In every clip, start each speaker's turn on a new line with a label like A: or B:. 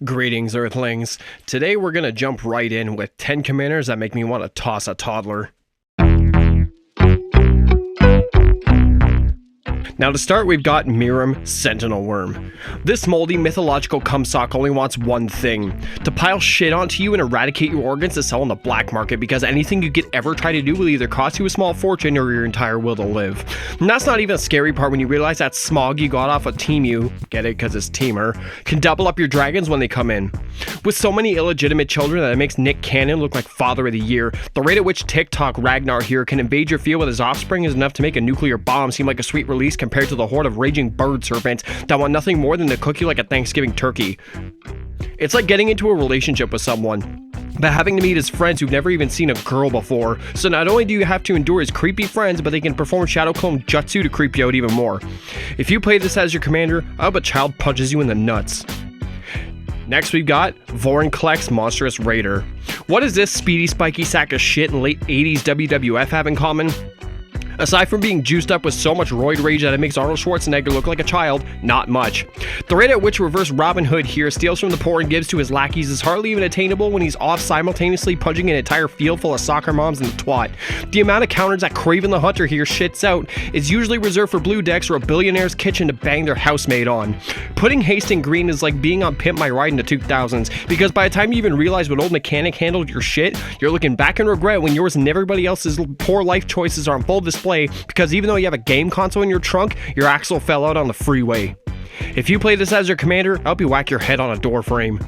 A: Greetings, Earthlings. Today we're gonna jump right in with 10 commanders that make me want to toss a toddler. Now to start, we've got Mirum, Sentinel Worm. This moldy mythological cumsock only wants one thing: to pile shit onto you and eradicate your organs to sell on the black market, because anything you could ever try to do will either cost you a small fortune or your entire will to live. And that's not even a scary part when you realize that smog you got off of Teemu, get it because it's Teamer, can double up your dragons when they come in. With so many illegitimate children that it makes Nick Cannon look like Father of the Year, the rate at which TikTok Ragnar here can invade your field with his offspring is enough to make a nuclear bomb seem like a sweet release compared to the horde of raging bird serpents that want nothing more than to cook you like a Thanksgiving turkey. It's like getting into a relationship with someone, but having to meet his friends who've never even seen a girl before. So not only do you have to endure his creepy friends, but they can perform Shadow Clone Jutsu to creep you out even more. If you play this as your commander, I hope a child punches you in the nuts. Next we've got Vorinclex Monstrous Raider. What does this speedy spiky sack of shit in late 80s WWF have in common? Aside from being juiced up with so much roid rage that it makes Arnold Schwarzenegger look like a child, not much. The rate at which reverse Robin Hood here steals from the poor and gives to his lackeys is hardly even attainable when he's off simultaneously punching an entire field full of soccer moms and the twat. The amount of counters that Kraven the Hunter here shits out is usually reserved for blue decks or a billionaire's kitchen to bang their housemaid on. Putting haste in green is like being on Pimp My Ride in the 2000s, because by the time you even realize what old mechanic handled your shit, you're looking back in regret when yours and everybody else's poor life choices are on full display, because even though you have a game console in your trunk, your axle fell out on the freeway. If you play this as your commander, I hope you whack your head on a door frame.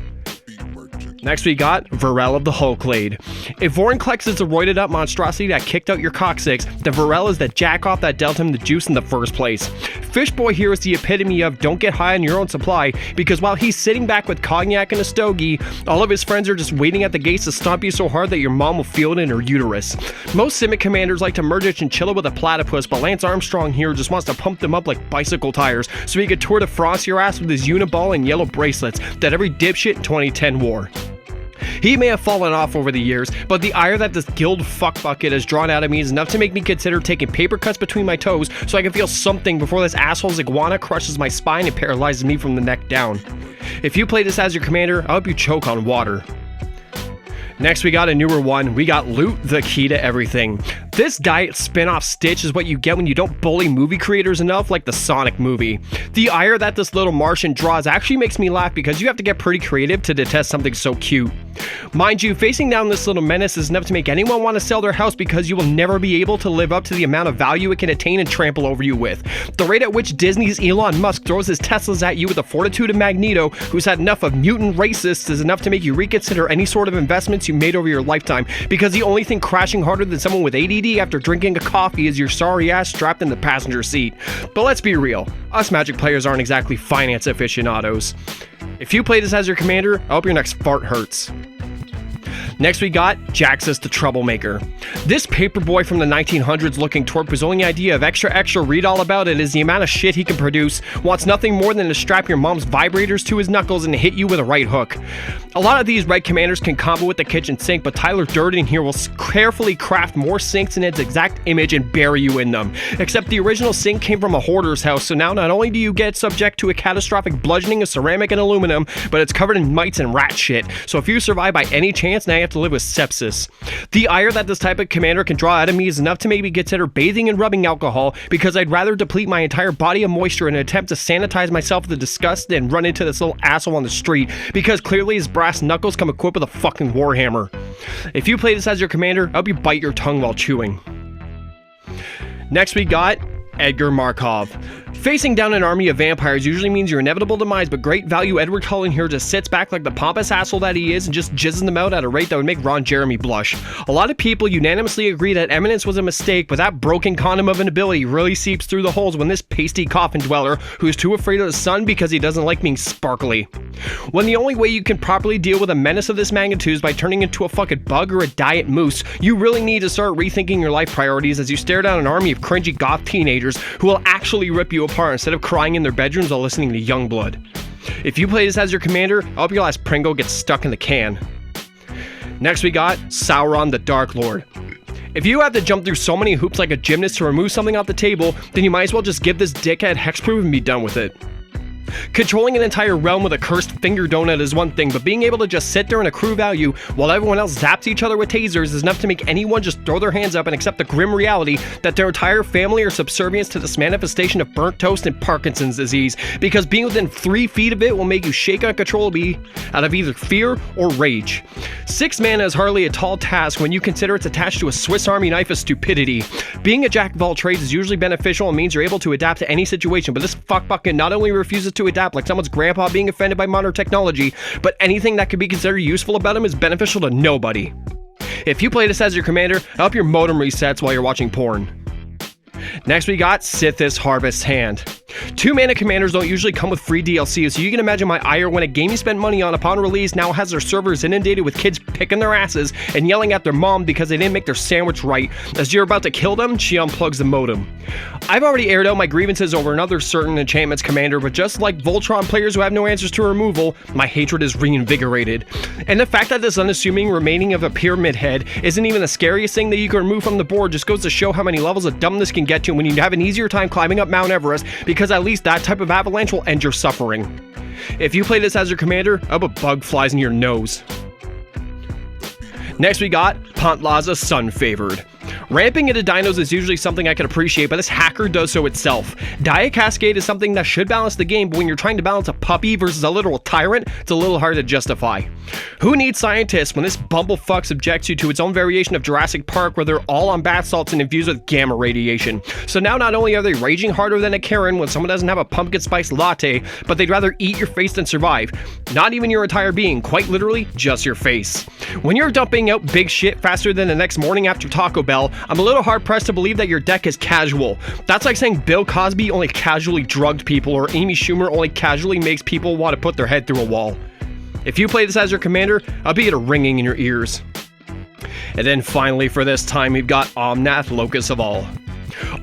A: Next we got Verell of the Hulklade. If Vorinclex is the roided up monstrosity that kicked out your coccyx, then Verell is the jackoff that dealt him the juice in the first place. Fishboy here is the epitome of don't get high on your own supply, because while he's sitting back with cognac and a stogie, all of his friends are just waiting at the gates to stomp you so hard that your mom will feel it in her uterus. Most Simic commanders like to merge a chinchilla with a platypus, but Lance Armstrong here just wants to pump them up like bicycle tires so he could Tour de France your ass with his uniball and yellow bracelets that every dipshit in 2010 wore. He may have fallen off over the years, but the ire that this guild fuckbucket has drawn out of me is enough to make me consider taking paper cuts between my toes so I can feel something before this asshole's iguana crushes my spine and paralyzes me from the neck down. If you play this as your commander, I hope you choke on water. Next we got a newer one. We got Loot, the key to everything. This diet spin-off stitch is what you get when you don't bully movie creators enough, like the Sonic movie. The ire that this little Martian draws actually makes me laugh because you have to get pretty creative to detest something so cute. Mind you, facing down this little menace is enough to make anyone want to sell their house, because you will never be able to live up to the amount of value it can attain and trample over you with. The rate at which Disney's Elon Musk throws his Teslas at you with the fortitude of Magneto, who's had enough of mutant racists, is enough to make you reconsider any sort of investments you made over your lifetime, because the only thing crashing harder than someone with ADD after drinking a coffee is your sorry ass strapped in the passenger seat. But let's be real, us Magic players aren't exactly finance aficionados. If you play this as your commander, I hope your next fart hurts. Next we got Jaxis the Troublemaker. This paperboy from the 1900s looking twerp whose only idea of extra read all about it is the amount of shit he can produce wants nothing more than to strap your mom's vibrators to his knuckles and hit you with a right hook. A lot of these red commanders can combo with the kitchen sink, but Tyler Durden here will carefully craft more sinks in its exact image and bury you in them. Except the original sink came from a hoarder's house, so now not only do you get subject to a catastrophic bludgeoning of ceramic and aluminum, but it's covered in mites and rat shit. So if you survive by any chance, now you have to live with sepsis. The ire that this type of commander can draw out of me is enough to make me consider bathing in rubbing alcohol, because I'd rather deplete my entire body of moisture in an attempt to sanitize myself with the disgust than run into this little asshole on the street, because clearly his brass knuckles come equipped with a fucking warhammer. If you play this as your commander, I hope you bite your tongue while chewing. Next we got Edgar Markov. Facing down an army of vampires usually means your inevitable demise, but great value Edward Cullen here just sits back like the pompous asshole that he is and just jizzes them out at a rate that would make Ron Jeremy blush. A lot of people unanimously agree that Eminence was a mistake, but that broken condom of an ability really seeps through the holes when this pasty coffin dweller, who's too afraid of the sun because he doesn't like being sparkly. When the only way you can properly deal with a menace of this magnitude is by turning into a fucking bug or a diet moose, you really need to start rethinking your life priorities as you stare down an army of cringy goth teenagers who will actually rip you apart instead of crying in their bedrooms while listening to Youngblood. If you play this as your commander, I hope your last Pringle gets stuck in the can. Next we got Sauron the Dark Lord. If you have to jump through so many hoops like a gymnast to remove something off the table, then you might as well just give this dickhead hexproof and be done with it. Controlling an entire realm with a cursed finger donut is one thing, but being able to just sit there and accrue value while everyone else zaps each other with tasers is enough to make anyone just throw their hands up and accept the grim reality that their entire family are subservient to this manifestation of burnt toast and Parkinson's disease, because being within 3 feet of it will make you shake uncontrollably out of either fear or rage. 6 mana is hardly a tall task when you consider it's attached to a Swiss Army knife of stupidity. Being a jack of all trades is usually beneficial and means you're able to adapt to any situation, but this fuckbucket not only refuses to adapt like someone's grandpa being offended by modern technology, but anything that could be considered useful about him is beneficial to nobody. If you play this as your commander, I hope your modem resets while you're watching porn. Next we got Sythis Harvest Hand. 2 mana commanders don't usually come with free DLC, so you can imagine my ire when a game you spent money on upon release now has their servers inundated with kids picking their asses and yelling at their mom because they didn't make their sandwich right. As you're about to kill them, she unplugs the modem. I've already aired out my grievances over another certain enchantments commander, but just like Voltron players who have no answers to removal, my hatred is reinvigorated. And the fact that this unassuming remaining of a pyramid head isn't even the scariest thing that you can remove from the board just goes to show how many levels of dumbness can get to when you have an easier time climbing up Mount Everest, because at least that type of avalanche will end your suffering. If you play this as your commander, I hope a bug flies in your nose. Next we got Pantlaza Sun Favored. Ramping into dinos is usually something I can appreciate, but this hacker does so itself. Diet Cascade is something that should balance the game, but when you're trying to balance a puppy versus a literal tyrant, it's a little hard to justify. Who needs scientists when this bumblefuck subjects you to its own variation of Jurassic Park where they're all on bath salts and infused with gamma radiation? So now not only are they raging harder than a Karen when someone doesn't have a pumpkin spice latte, but they'd rather eat your face than survive. Not even your entire being, quite literally just your face. When you're dumping out big shit faster than the next morning after Taco Bell, I'm a little hard pressed to believe that your deck is casual. That's like saying Bill Cosby only casually drugged people, or Amy Schumer only casually makes people want to put their head through a wall. If you play this as your commander, I'll be at a ringing in your ears. And then finally for this time, we've got Omnath, Locus of All.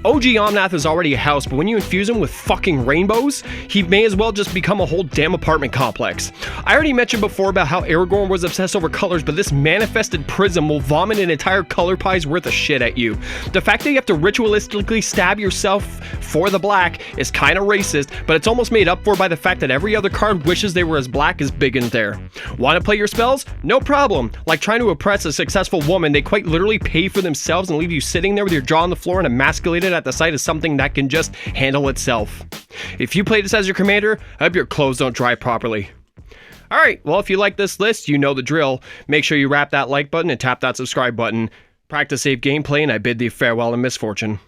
A: OG Omnath is already a house, but when you infuse him with fucking rainbows, he may as well just become a whole damn apartment complex. I already mentioned before about how Aragorn was obsessed over colors, but this manifested prism will vomit an entire color pie's worth of shit at you. The fact that you have to ritualistically stab yourself for the black is kinda racist, but it's almost made up for by the fact that every other card wishes they were as black as big in there. Want to play your spells? No problem. Like trying to oppress a successful woman, they quite literally pay for themselves and leave you sitting there with your jaw on the floor and emasculated at the sight of something that can just handle itself. If you play this as your commander, I hope your clothes don't dry properly. Alright, well if you like this list, you know the drill. Make sure you rap that like button and tap that subscribe button. Practice safe gameplay, and I bid thee farewell and misfortune.